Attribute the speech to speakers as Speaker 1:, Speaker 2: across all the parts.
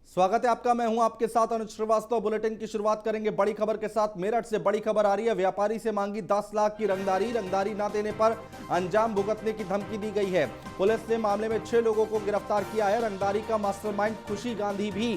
Speaker 1: स्वागत है आपका। मैं हूं आपके साथ अनुज श्रीवास्तव। बुलेटिन की शुरुआत करेंगे बड़ी खबर के साथ। मेरठ से बड़ी खबर आ रही है। व्यापारी से मांगी 10 लाख की रंगदारी ना देने पर अंजाम भुगतने की धमकी दी गई है। पुलिस ने मामले में 6 लोगों को गिरफ्तार किया है। रंगदारी का मास्टरमाइंड खुशी गांधी भी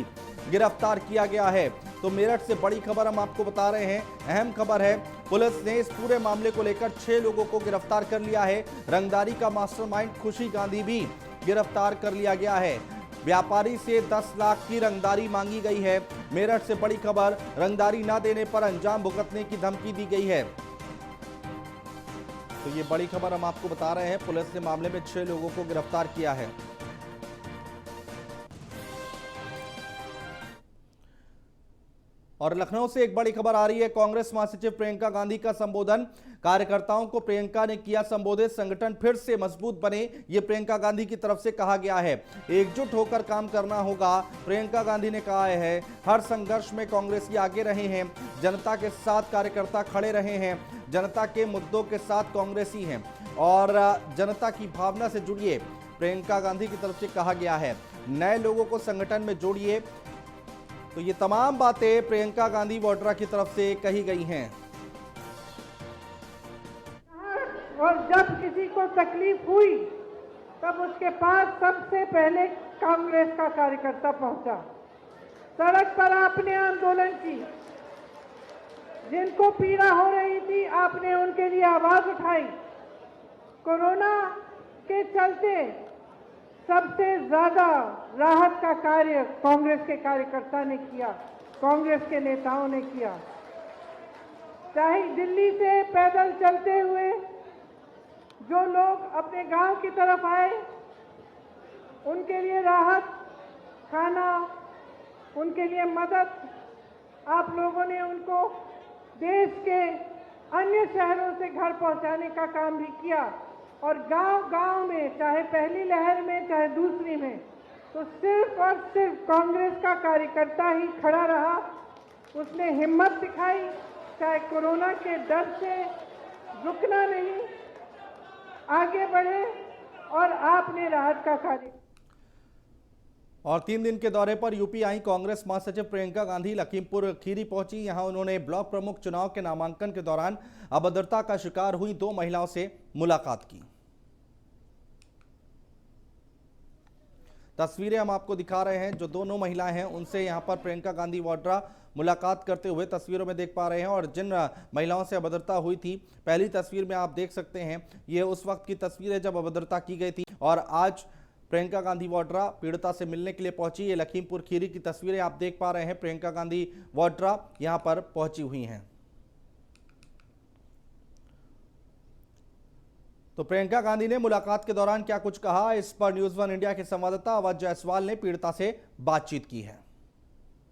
Speaker 1: गिरफ्तार किया गया है। तो मेरठ से बड़ी खबर हम आपको बता रहे हैं, अहम खबर है। पुलिस ने इस पूरे मामले को लेकर 6 लोगों को गिरफ्तार कर लिया है। रंगदारी का मास्टरमाइंड खुशी गांधी भी गिरफ्तार कर लिया गया है। व्यापारी से 10 लाख की रंगदारी मांगी गई है। मेरठ से बड़ी खबर, रंगदारी ना देने पर अंजाम भुगतने की धमकी दी गई है। तो ये बड़ी खबर हम आपको बता रहे हैं। पुलिस ने मामले में 6 लोगों को गिरफ्तार किया है। और लखनऊ से एक बड़ी खबर आ रही है। कांग्रेस महासचिव प्रियंका गांधी का संबोधन। कार्यकर्ताओं को प्रियंका ने किया संबोधित। संगठन फिर से मजबूत बने, ये प्रियंका गांधी की तरफ से कहा गया है। एकजुट होकर काम करना होगा, प्रियंका गांधी ने कहा है। हर संघर्ष में कांग्रेसी आगे रहे हैं। जनता के साथ कार्यकर्ता खड़े रहे हैं। जनता के मुद्दों के साथ कांग्रेसी हैं और जनता की भावना से जुड़िए, प्रियंका गांधी की तरफ से कहा गया है। नए लोगों को संगठन में जोड़िए। तो ये तमाम बातें प्रियंका गांधी वाड्रा की तरफ से कही गई हैं।
Speaker 2: और जब किसी को तकलीफ हुई तब उसके पास सबसे पहले कांग्रेस का कार्यकर्ता पहुंचा। सड़क पर आपने आंदोलन की, जिनको पीड़ा हो रही थी आपने उनके लिए आवाज उठाई। कोरोना के चलते सबसे ज्यादा राहत का कार्य कांग्रेस के कार्यकर्ता ने किया, कांग्रेस के नेताओं ने किया। चाहे दिल्ली से पैदल चलते हुए जो लोग अपने गांव की तरफ आए, उनके लिए राहत, खाना, उनके लिए मदद, आप लोगों ने उनको देश के अन्य शहरों से घर पहुंचाने का काम भी किया। और गांव-गांव में, चाहे पहली लहर में चाहे दूसरी में, तो सिर्फ और सिर्फ कांग्रेस का कार्यकर्ता ही खड़ा रहा। उसने हिम्मत दिखाई, चाहे कोरोना के डर से रुकना नहीं, आगे बढ़े और आपने राहत का कार्य।
Speaker 1: और 3 दिन के दौरे पर यूपी आई कांग्रेस महासचिव प्रियंका गांधी लखीमपुर खीरी पहुंची। यहां उन्होंने ब्लॉक प्रमुख चुनाव के नामांकन के दौरान अभद्रता का शिकार हुई 2 महिलाओं से मुलाकात की। तस्वीरें हम आपको दिखा रहे हैं। जो दोनों महिलाएं हैं उनसे यहां पर प्रियंका गांधी वाड्रा मुलाकात करते हुए तस्वीरों में देख पा रहे हैं। और जिन महिलाओं से अभद्रता हुई थी, पहली तस्वीर में आप देख सकते हैं, ये उस वक्त की तस्वीर है जब अभद्रता की गई थी। और आज प्रियंका गांधी वाड्रा पीड़िता से मिलने के लिए पहुंची। ये लखीमपुर खीरी की तस्वीरें आप देख पा रहे हैं। प्रियंका गांधी वाड्रा यहां पर पहुंची हुई हैं। तो प्रियंका गांधी ने मुलाकात के दौरान क्या कुछ कहा, इस पर न्यूज़ 1 इंडिया के संवाददाता अवध जायसवाल ने पीड़िता से बातचीत की है।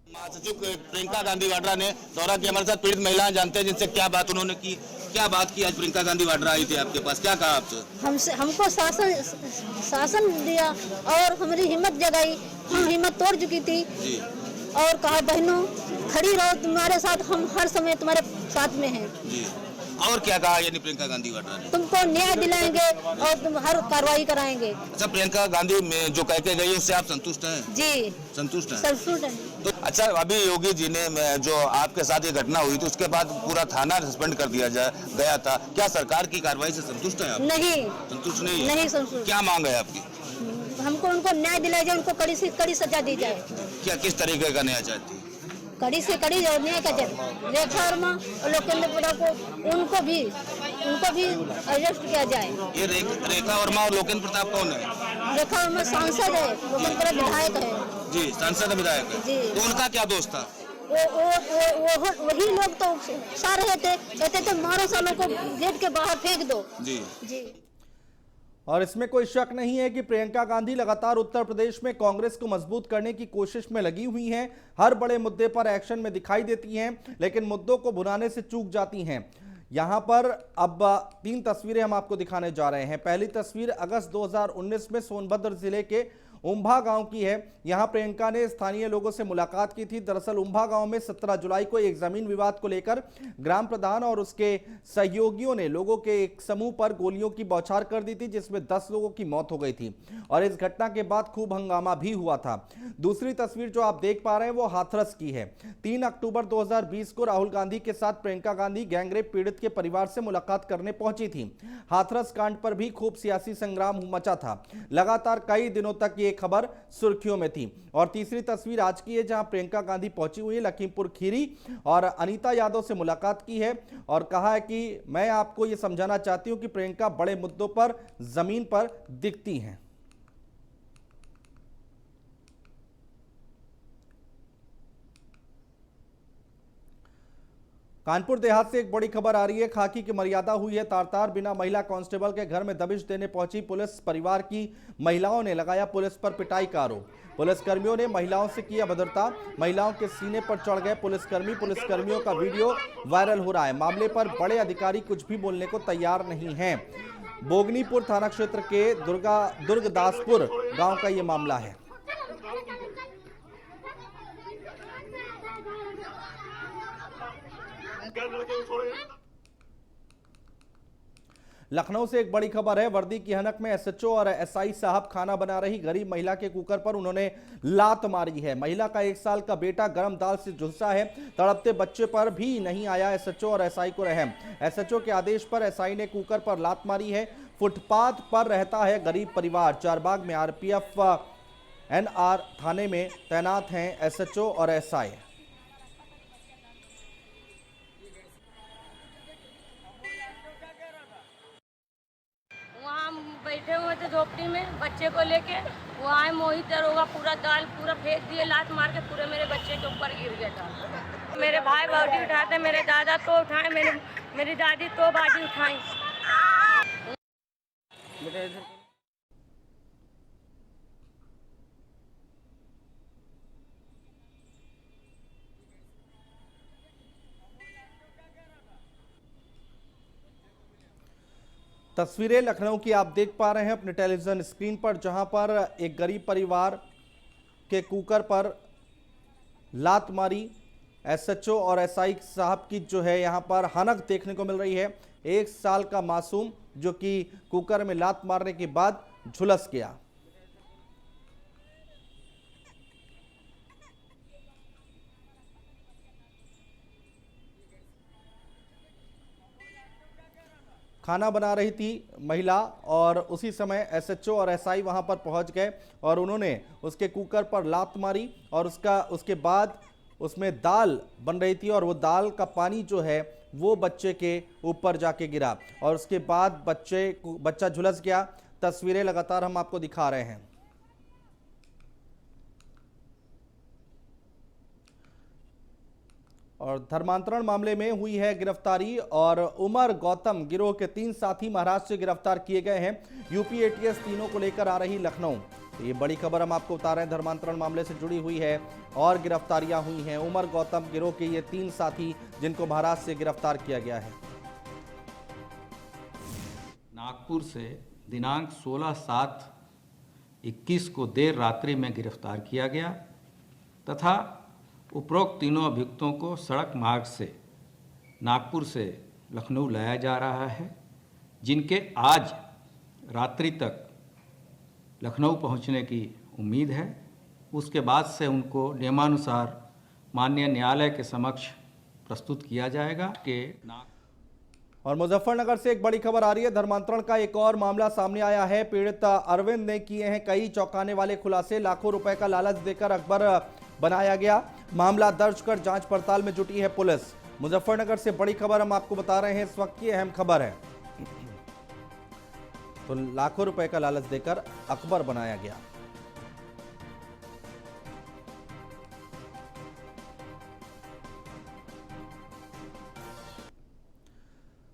Speaker 3: महासचिव प्रियंका गांधी वाड्रा ने दौरा किया। हमारे साथ पीड़ित महिलाएं जानते हैं जिनसे क्या बात उन्होंने की, क्या बात की। आज प्रियंका गांधी वाड्रा आई थी आपके पास, क्या कहा आपसे?
Speaker 4: हमको शासन दिया और हमारी हिम्मत जगाई। हम हिम्मत तोड़ चुकी थी
Speaker 3: जी।
Speaker 4: और कहा बहनों खड़ी रहो, तुम्हारे साथ हम हर समय तुम्हारे साथ में हैं
Speaker 3: जी। और क्या कहा यानी प्रियंका गांधी वाड्रा ने?
Speaker 4: तुमको न्याय दिलाएंगे और तुम हर कार्रवाई कराएंगे।
Speaker 3: अच्छा, प्रियंका गांधी में जो कह के गई उससे आप संतुष्ट हैं?
Speaker 4: जी
Speaker 3: संतुष्ट हैं।
Speaker 4: संतुष्ट हैं।
Speaker 3: तो अच्छा, अभी योगी जी ने जो आपके साथ ये घटना हुई थी उसके बाद पूरा थाना सस्पेंड कर दिया गया था, क्या सरकार की कार्रवाई से संतुष्ट हैं आप?
Speaker 4: नहीं,
Speaker 3: संतुष्ट नहीं है?
Speaker 4: नहीं संतुष्ट।
Speaker 3: क्या मांग है आपकी?
Speaker 4: हमको उनको न्याय दिलाया जाए, उनको कड़ी से कड़ी सजा दी जाए।
Speaker 3: क्या किस तरीके का न्याय चाहती है?
Speaker 4: कड़ी से कड़ी न्याय का जाए। रेखा वर्मा और लोकेंद्रपुरा को उनको भी अरेस्ट किया जाए।
Speaker 3: ये रेखा वर्मा और लोकेंद्र प्रताप कौन है?
Speaker 4: रेखा वर्मा सांसद है, लोकेंद्रपुरा विधायक है।
Speaker 3: जी, सांसद विधायक है।
Speaker 4: जी।
Speaker 3: तो उनका क्या दोष था?
Speaker 4: वही लोग तो उकसा रहे थे, कहते थे मारो सालों को गेट के बाहर फेंक दो।
Speaker 3: जी
Speaker 4: जी।
Speaker 1: और इसमें कोई शक नहीं है कि प्रियंका गांधी लगातार उत्तर प्रदेश में कांग्रेस को मजबूत करने की कोशिश में लगी हुई हैं। हर बड़े मुद्दे पर एक्शन में दिखाई देती हैं, लेकिन मुद्दों को भुनाने से चूक जाती हैं। यहां पर अब 3 तस्वीरें हम आपको दिखाने जा रहे हैं। पहली तस्वीर अगस्त 2019 में सोनभद्र जिले के उम्भा गांव की है। यहां प्रियंका ने स्थानीय लोगों से मुलाकात की थी। दरअसल उम्भा गांव में 17 जुलाई को एक जमीन विवाद को लेकर ग्राम प्रधान और उसके सहयोगियों ने लोगों के एक समूह पर गोलियों की बौछार कर दी थी, जिसमें 10 लोगों की मौत हो गई थी और इस घटना के बाद खूब हंगामा भी हुआ था। दूसरी तस्वीर जो आप देख पा रहे हैं वो हाथरस की है। 3 अक्टूबर 2020 को राहुल गांधी के साथ प्रियंका गांधी गैंगरेप पीड़ित के परिवार से मुलाकात करने पहुंची थी। हाथरस कांड पर भी खूब सियासी संग्राम मचा था। लगातार कई दिनों तक ये खबर सुर्खियों में थी। और तीसरी तस्वीर आज की है, जहां प्रियंका गांधी पहुंची हुई है लखीमपुर खीरी और अनीता यादव से मुलाकात की है और कहा है कि मैं आपको यह समझाना चाहती हूं कि प्रियंका बड़े मुद्दों पर जमीन पर दिखती हैं। कानपुर देहात से एक बड़ी खबर आ रही है। खाकी की मर्यादा हुई है तार-तार। बिना महिला कांस्टेबल के घर में दबिश देने पहुंची पुलिस। परिवार की महिलाओं ने लगाया पुलिस पर पिटाई का आरोप। पुलिसकर्मियों ने महिलाओं से किया अभद्रता। महिलाओं के सीने पर चढ़ गए पुलिसकर्मी। पुलिसकर्मियों का वीडियो वायरल हो रहा है। मामले पर बड़े अधिकारी कुछ भी बोलने को तैयार नहीं हैं। बोगनीपुर थाना क्षेत्र के दुर्गदासपुर गांव का यह मामला है। लखनऊ से एक बड़ी खबर है। वर्दी की हनक में एसएचओ और एसआई साहब खाना बना रही गरीब महिला के कुकर पर उन्होंने लात मारी है। महिला का 1 साल का बेटा गर्म दाल से झुलसा है। तड़पते बच्चे पर भी नहीं आया एसएचओ और एसआई को रहम। एसएचओ के आदेश पर एसआई ने कुकर पर लात मारी है। फुटपाथ पर रहता है गरीब परिवार। चारबाग में आरपीएफ एनआर थाने में तैनात हैं एसएचओ और एसआई।
Speaker 5: बैठे हुए थे झोपड़ी में बच्चे को लेके, वो आए मोहित दरोगा, पूरा दाल पूरा फेंक दिए, लात मार के पूरे मेरे बच्चे के ऊपर गिर गया था। मेरे भाई बाजी उठाते, मेरे दादा तो उठाए, मेरी दादी तो बाजी उठाई।
Speaker 1: तस्वीरें लखनऊ की आप देख पा रहे हैं अपने टेलीविजन स्क्रीन पर, जहां पर एक गरीब परिवार के कुकर पर लात मारी एसएचओ और एसआई साहब की जो है यहां पर हनक देखने को मिल रही है। 1 साल का मासूम जो कि कुकर में लात मारने के बाद झुलस गया। खाना बना रही थी महिला और उसी समय एसएचओ और एसआई वहां पर पहुंच गए और उन्होंने उसके कुकर पर लात मारी और उसके बाद उसमें दाल बन रही थी और वो दाल का पानी जो है वो बच्चे के ऊपर जाके गिरा और उसके बाद बच्चा झुलस गया। तस्वीरें लगातार हम आपको दिखा रहे हैं। और धर्मांतरण मामले में हुई है गिरफ्तारी और उमर गौतम गिरोह के 3 साथी महाराष्ट्र से गिरफ्तार किए गए हैं। यूपी एटीएस तीनों को लेकर आ रही लखनऊ। तो ये बड़ी खबर हम आपको बता रहे हैं, धर्मांतरण मामले से जुड़ी हुई है और गिरफ्तारियां हुई हैं। उमर गौतम गिरोह के ये 3 साथी जिनको महाराष्ट्र से गिरफ्तार किया गया है।
Speaker 6: नागपुर से दिनांक 16/7/21 को देर रात्रि में गिरफ्तार किया गया तथा उपरोक्त तीनों अभियुक्तों को सड़क मार्ग से नागपुर से लखनऊ लाया जा रहा है, जिनके आज रात्रि तक लखनऊ पहुंचने की उम्मीद है। उसके बाद से उनको नियमानुसार माननीय न्यायालय के समक्ष प्रस्तुत किया जाएगा।
Speaker 1: और मुजफ्फरनगर से एक बड़ी खबर आ रही है। धर्मांतरण का एक और मामला सामने आया है। पीड़ित अरविंद ने किए हैं कई चौंकाने वाले खुलासे। लाखों रुपए का लालच देकर अकबर बनाया गया। मामला दर्ज कर जांच पड़ताल में जुटी है पुलिस। मुजफ्फरनगर से बड़ी खबर हम आपको बता रहे हैं, इस वक्त की अहम खबर है। तो लाखों रुपए का लालच देकर अकबर बनाया गया।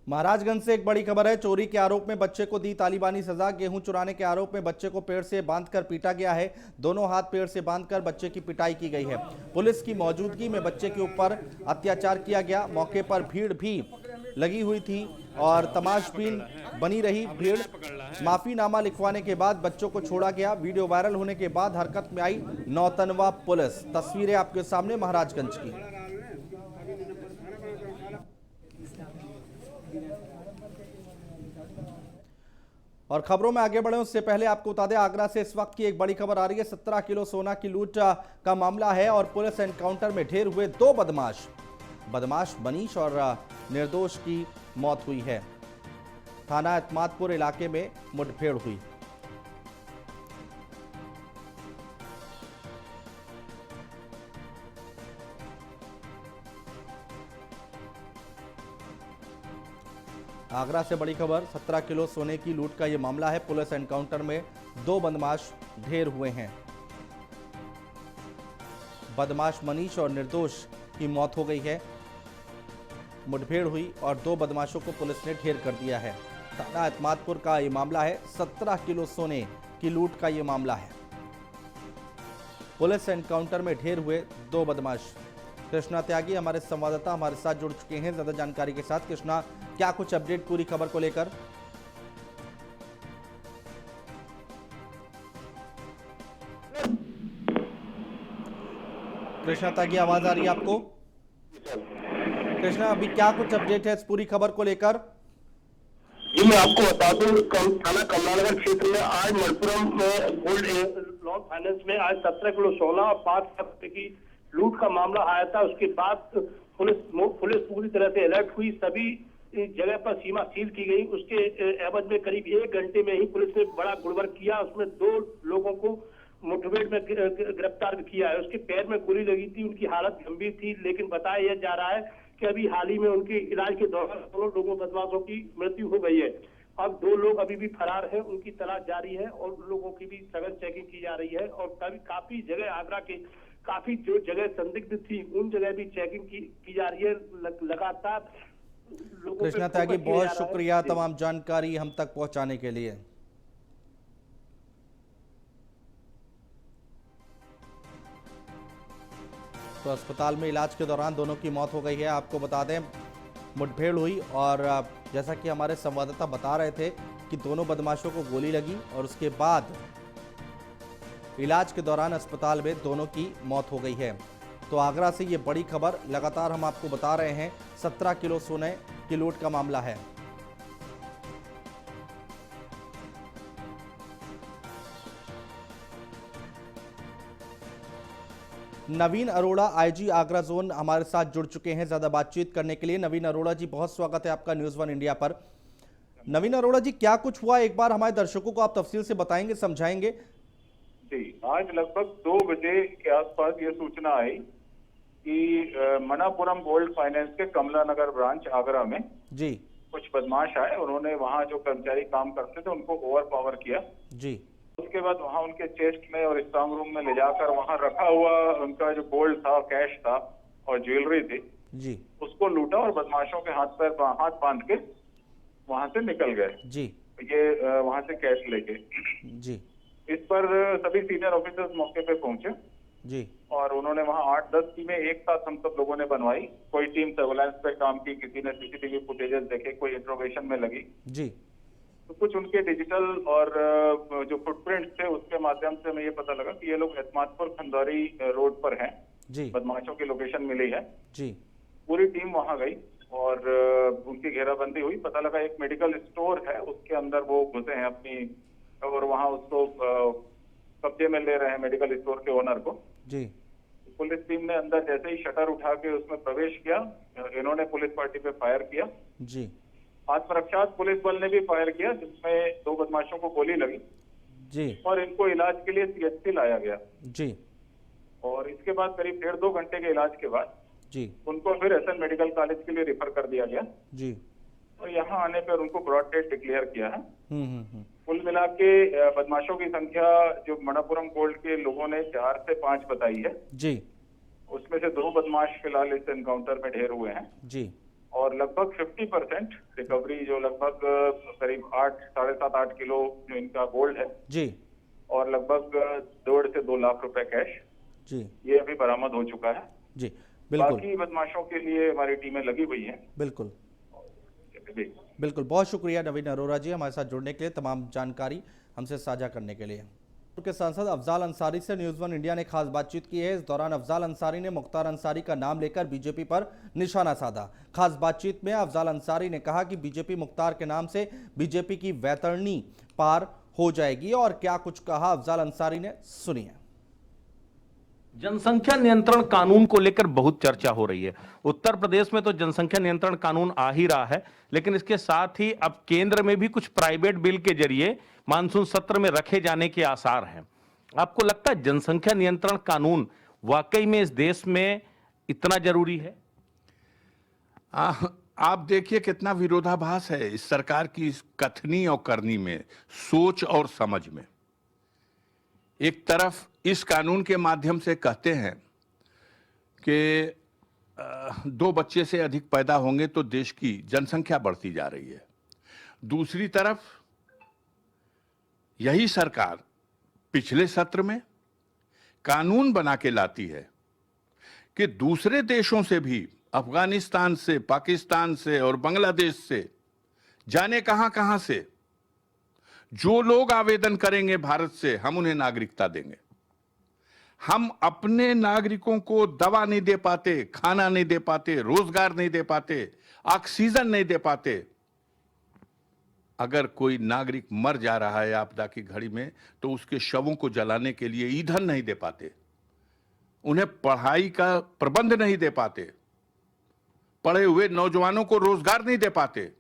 Speaker 1: महाराजगंज से एक बड़ी खबर है। चोरी के आरोप में बच्चे को दी तालिबानी सजा। गेहूं चुराने के आरोप में बच्चे को पेड़ से बांधकर पीटा गया है। दोनों हाथ पेड़ से बांधकर बच्चे की पिटाई की गई है। पुलिस की मौजूदगी में बच्चे के ऊपर अत्याचार किया गया। मौके पर भीड़ भी लगी हुई थी। और तमाशबीन बनी रही भीड़। माफीनामा लिखवाने के बाद बच्चों को छोड़ा गया। वीडियो वायरल होने के बाद हरकत में आई नौतनवा पुलिस। तस्वीरें आपके सामने महाराजगंज की। और खबरों में आगे बढ़े उससे पहले आपको बता दें, आगरा से इस वक्त की एक बड़ी खबर आ रही है। 17 किलो सोना की लूट का मामला है और पुलिस एनकाउंटर में ढेर हुए 2 बदमाश मनीष और निर्दोष की मौत हुई है। थाना एतमादपुर इलाके में मुठभेड़ हुई। आगरा से बड़ी खबर, 17 किलो सोने की लूट का यह मामला है। पुलिस एनकाउंटर में 2 बदमाश ढेर हुए हैं। बदमाश मनीष और निर्दोष की मौत हो गई है। मुठभेड़ हुई और 2 बदमाशों को पुलिस ने ढेर कर दिया है। थाना एतमादपुर का यह मामला है। 17 किलो सोने की लूट का यह मामला है। पुलिस एनकाउंटर में ढेर हुए 2 बदमाश। कृष्णा त्यागी हमारे संवाददाता हमारे साथ जुड़ चुके हैं ज्यादा जानकारी के साथ। कृष्णा, क्या कुछ अपडेट पूरी खबर को लेकर? कृष्णा त्यागी, आवाज आ रही है आपको? कृष्णा, अभी क्या कुछ अपडेट है इस पूरी खबर को लेकर?
Speaker 7: जी मैं आपको बता दूं, थाना कमलानगर क्षेत्र में आज मणपुरम में गोल्ड लोन फाइनेंस में आज 17 किलो सोना और 5 लाख रुपए की लूट का मामला आया था। उसके बाद पुलिस पूरी तरह से अलर्ट हुई। सभी जगह पर सीमा सील की गई। उसके एवज में करीब 1 घंटे में ही पुलिस ने बड़ा गुड़वर्क किया। उसमें 2 लोगों को मुठभेड़ में गिरफ्तार किया है। उसके पैर में गोली लगी थी, उनकी हालत गंभीर थी, लेकिन बताया यह जा रहा है कि अभी हाल ही में उनके इलाज के दौरान 2 लोगों बदमाशों की मृत्यु हो गई है। अब 2 लोग अभी भी फरार हैं, उनकी तलाश जारी है और उन लोगों की भी सघन चेकिंग की जा रही है। और काफी जगह आगरा के काफी जो जगह संदिग्ध थी उन जगह भी चेकिंग की जा रही है लगातार।
Speaker 1: कृष्णा त्यागी, बहुत शुक्रिया तमाम जानकारी हम तक पहुंचाने के लिए। तो अस्पताल में इलाज के दौरान दोनों की मौत हो गई है। आपको बता दें, मुठभेड़ हुई और जैसा कि हमारे संवाददाता बता रहे थे कि दोनों बदमाशों को गोली लगी और उसके बाद इलाज के दौरान अस्पताल में दोनों की मौत हो गई है। तो आगरा से ये बड़ी खबर लगातार हम आपको बता रहे हैं। 17 किलो सोने की लूट का मामला है। नवीन अरोड़ा आईजी आगरा जोन हमारे साथ जुड़ चुके हैं ज्यादा बातचीत करने के लिए। नवीन अरोड़ा जी, बहुत स्वागत है आपका न्यूज़ 1 इंडिया पर। नवीन अरोड़ा जी, क्या कुछ हुआ, एक बार हमारे दर्शकों को आप तफसील से बताएंगे, समझाएंगे?
Speaker 8: जी, आज लगभग 2 बजे के आसपास ये सूचना आई कि मणपुरम गोल्ड फाइनेंस के कमला नगर ब्रांच आगरा में
Speaker 1: जी
Speaker 8: कुछ बदमाश आए। उन्होंने वहां जो कर्मचारी काम करते थे उनको ओवर पावर किया
Speaker 1: जी।
Speaker 8: उसके बाद वहां उनके चेस्ट में और स्ट्रांग रूम में ले जाकर वहां रखा हुआ उनका जो गोल्ड था, कैश था और ज्वेलरी थी
Speaker 1: जी, उसको
Speaker 8: लूटा और बदमाशों के हाथ बांध के वहां से निकल गए जी। ये वहां से कैश लेके
Speaker 1: जी।
Speaker 8: इस पर सभी सीनियर ऑफिसर्स मौके पे पहुंचे
Speaker 1: जी
Speaker 8: और उन्होंने वहां 8-10 टीमें एक साथ हम सब लोगों ने बनवाई। कोई टीम सर्वेलेंस पे काम की, किसी ने सीसीटीवी फुटेजेस देखे, कोई इंट्रोगेशन में लगी जी। तो कुछ उनके डिजिटल और जो फुटप्रिंट थे उसके माध्यम से हमें ये पता लगा कि ये लोग एतमादपुर खंडौरी रोड पर हैं जी। बदमाशों की लोकेशन मिली है जी। पूरी टीम वहां गई और उनकी घेराबंदी हुई। पता लगा एक मेडिकल स्टोर है, उसके अंदर वो घुसे हैं अपनी और वहां उसको कब्जे में ले रहे हैं, मेडिकल स्टोर के ओनर को जी। पुलिस टीम ने अंदर जैसे ही शटर उठा के उसमें प्रवेश किया, इन्होंने पुलिस पार्टी पे फायर किया जी। आत्मरक्षार्थ पुलिस बल ने भी फायर किया जिसमें 2 बदमाशों को गोली लगी जी और इनको इलाज के लिए सीएचसी लाया गया जी। और इसके बाद करीब 1.5-2 घंटे के इलाज के बाद जी उनको फिर एसएन मेडिकल कॉलेज के लिए रेफर कर दिया गया जी। और यहाँ आने पर उनको ब्रॉड डेड डिक्लेयर किया है। कुल मिला के बदमाशों की संख्या जो मणपुरम गोल्ड के लोगों ने 4 से 5 बताई है जी। उसमें से 2 बदमाश फिलहाल इस एनकाउंटर में ढेर हुए हैं जी। और लगभग 50% रिकवरी जो लगभग करीब 7.5 किलो जो इनका गोल्ड है जी और लगभग 1.5 से 2 लाख रुपए कैश जी, ये अभी बरामद हो चुका है जी। बिल्कुल, बाकी बदमाशों के लिए हमारी टीमें लगी हुई हैं। बिल्कुल, जी
Speaker 1: बिल्कुल, बहुत शुक्रिया नवीन अरोरा जी हमारे साथ जुड़ने के लिए, तमाम जानकारी हमसे साझा करने के लिए। के सांसद अफजाल अंसारी से न्यूज़ वन इंडिया ने खास बातचीत की है। इस दौरान अफजाल अंसारी ने मुख्तार अंसारी का नाम लेकर बीजेपी पर निशाना साधा। खास बातचीत में अफजाल अंसारी ने कहा कि बीजेपी मुख्तार के नाम से बीजेपी की वैतरणी पार हो जाएगी। और क्या कुछ कहा अफजाल अंसारी ने, सुनिए।
Speaker 9: जनसंख्या नियंत्रण कानून को लेकर बहुत चर्चा हो रही है। उत्तर प्रदेश में तो जनसंख्या नियंत्रण कानून आ ही रहा है, लेकिन इसके साथ ही अब केंद्र में भी कुछ प्राइवेट बिल के जरिए मानसून सत्र में रखे जाने के आसार हैं। आपको लगता है जनसंख्या नियंत्रण कानून वाकई में इस देश में इतना जरूरी है?
Speaker 10: आप देखिए कितना विरोधाभास है इस सरकार की इस कथनी और करनी में, सोच और समझ में। एक तरफ इस कानून के माध्यम से कहते हैं कि 2 बच्चे से अधिक पैदा होंगे तो देश की जनसंख्या बढ़ती जा रही है। दूसरी तरफ यही सरकार पिछले सत्र में कानून बना के लाती है कि दूसरे देशों से भी, अफगानिस्तान से, पाकिस्तान से और बांग्लादेश से, जाने कहां से जो लोग आवेदन करेंगे भारत से, हम उन्हें नागरिकता देंगे। हम अपने नागरिकों को दवा नहीं दे पाते, खाना नहीं दे पाते, रोजगार नहीं दे पाते, ऑक्सीजन नहीं दे पाते। अगर कोई नागरिक मर जा रहा है आपदा की घड़ी में तो उसके शवों को जलाने के लिए ईंधन नहीं दे पाते, उन्हें पढ़ाई का प्रबंध नहीं दे पाते, पढ़े हुए नौजवानों को रोजगार नहीं दे पाते,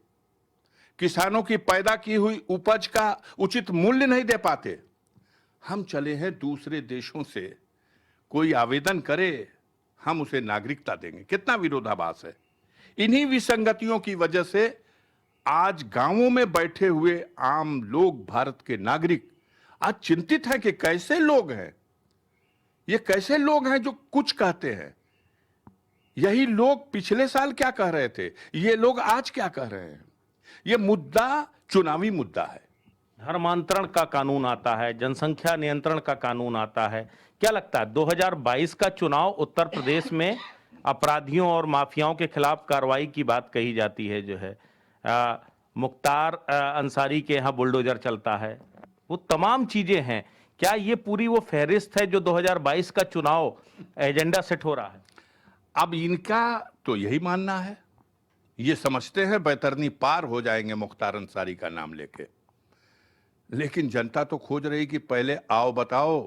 Speaker 10: किसानों की पैदा की हुई उपज का उचित मूल्य नहीं दे पाते। हम चले हैं दूसरे देशों से, कोई आवेदन करे हम उसे नागरिकता देंगे। कितना विरोधाभास है। इन्हीं विसंगतियों की वजह से आज गांवों में बैठे हुए आम लोग, भारत के नागरिक आज चिंतित हैं कि कैसे लोग हैं, ये कैसे लोग हैं जो कुछ कहते हैं। यही लोग पिछले साल क्या कह रहे थे, ये लोग आज क्या कह रहे हैं। ये मुद्दा चुनावी मुद्दा है।
Speaker 9: धर्मांतरण का कानून आता है, जनसंख्या नियंत्रण का कानून आता है। क्या लगता है 2022 का चुनाव उत्तर प्रदेश में अपराधियों और माफियाओं के खिलाफ कार्रवाई की बात कही जाती है, जो है मुख्तार अंसारी के यहाँ बुलडोजर चलता है, वो तमाम चीजें हैं। क्या ये पूरी वो फहरिस्त है जो 2022 का चुनाव एजेंडा सेट हो रहा है?
Speaker 10: अब इनका तो यही मानना है, ये समझते हैं बैतरनी पार हो जाएंगे मुख्तार अंसारी का नाम लेके। लेकिन जनता तो खोज रही कि पहले आओ बताओ,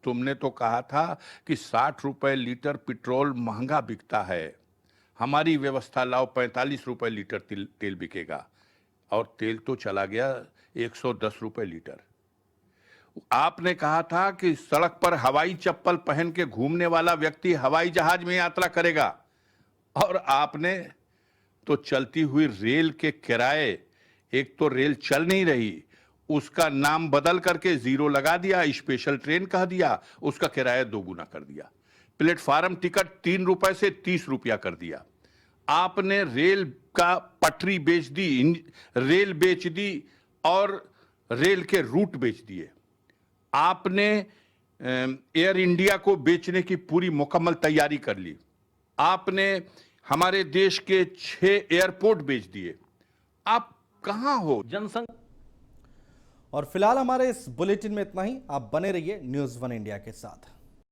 Speaker 10: तुमने तो कहा था कि 60 रुपए लीटर पेट्रोल महंगा बिकता है, हमारी व्यवस्था लाओ 45 रुपए लीटर तेल बिकेगा, और तेल तो चला गया 110 रुपए लीटर। आपने कहा था कि सड़क पर हवाई चप्पल पहन के घूमने वाला व्यक्ति हवाई जहाज में यात्रा करेगा, और आपने तो चलती हुई रेल के किराए, एक तो रेल चल नहीं रही, उसका नाम बदल करके 0 लगा दिया, स्पेशल ट्रेन कह दिया, उसका किराया 2 गुना कर दिया। प्लेटफार्म टिकट 3 रुपए से 30 रुपया कर दिया। आपने रेल का पटरी बेच दी, रेल बेच दी और रेल के रूट बेच दिए। आपने एयर इंडिया को बेचने की पूरी मुकम्मल तैयारी कर ली। आपने हमारे देश के 6 एयरपोर्ट बेच दिए। आप कहां हो?
Speaker 9: जनसंख्या।
Speaker 1: और फिलहाल हमारे इस बुलेटिन में इतना ही। आप बने रहिए न्यूज़ वन इंडिया के साथ।